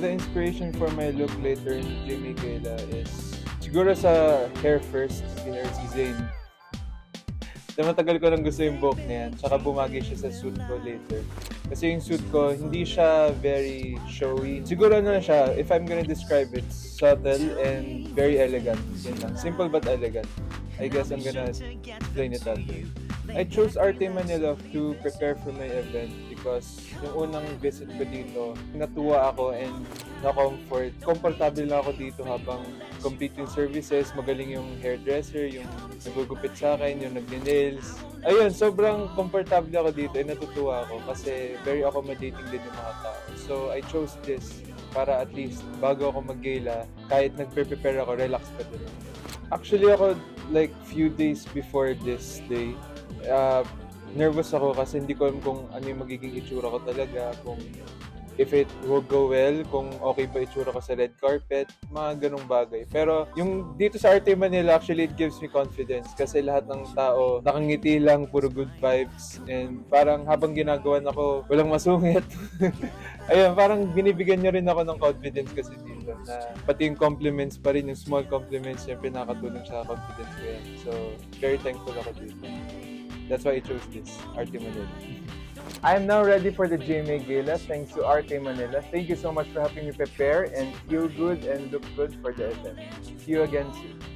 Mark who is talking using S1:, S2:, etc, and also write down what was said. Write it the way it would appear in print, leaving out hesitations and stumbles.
S1: the inspiration for my look later in Jimmy Gala is siguro sa hair first, si Zayn. Dahil matagal ko nang gusto yung buhok niya yan, tsaka bumagi siya sa suit ko later. Kasi yung suit ko, hindi siya very showy. Siguro ano siya, if I'm gonna describe it, subtle and very elegant. Yun lang. Simple but elegant. I guess I'm gonna explain it that way. I chose Arte Manila to prepare for my event because yung unang visit ko dito, natuwa ako and na-comfort. Komportable lang ako dito habang complete yung services, magaling yung hairdresser, yung nagugupit sa akin, yung nagne-nails. Ayun, sobrang komportable ako dito and natutuwa ako kasi very accommodating din yung mga tao. So I chose this para at least bago ako mag-gala, kahit nagpe-prepare ako, relax pa din. Actually ako, like few days before this day, nervous ako kasi hindi ko alam kung ano yung magiging itsura ko talaga, kung if it will go well, kung okay ba itsura ko sa red carpet, mga ganong bagay. Pero yung dito sa Arte Manila, actually it gives me confidence kasi lahat ng tao nakangiti lang, puro good vibes, and parang habang ginagawan ako, walang masungit. Ayun, parang binibigyan niya rin ako ng confidence kasi dito na pati yung compliments pa rin, yung small compliments, syempre nakatulong sa confidence ko yan. So, very thankful ako dito. That's why I chose this, Arte Manila. I am now ready for the GMA Gala thanks to Arte Manila. Thank you so much for helping me prepare and feel good and look good for the event. See you again soon.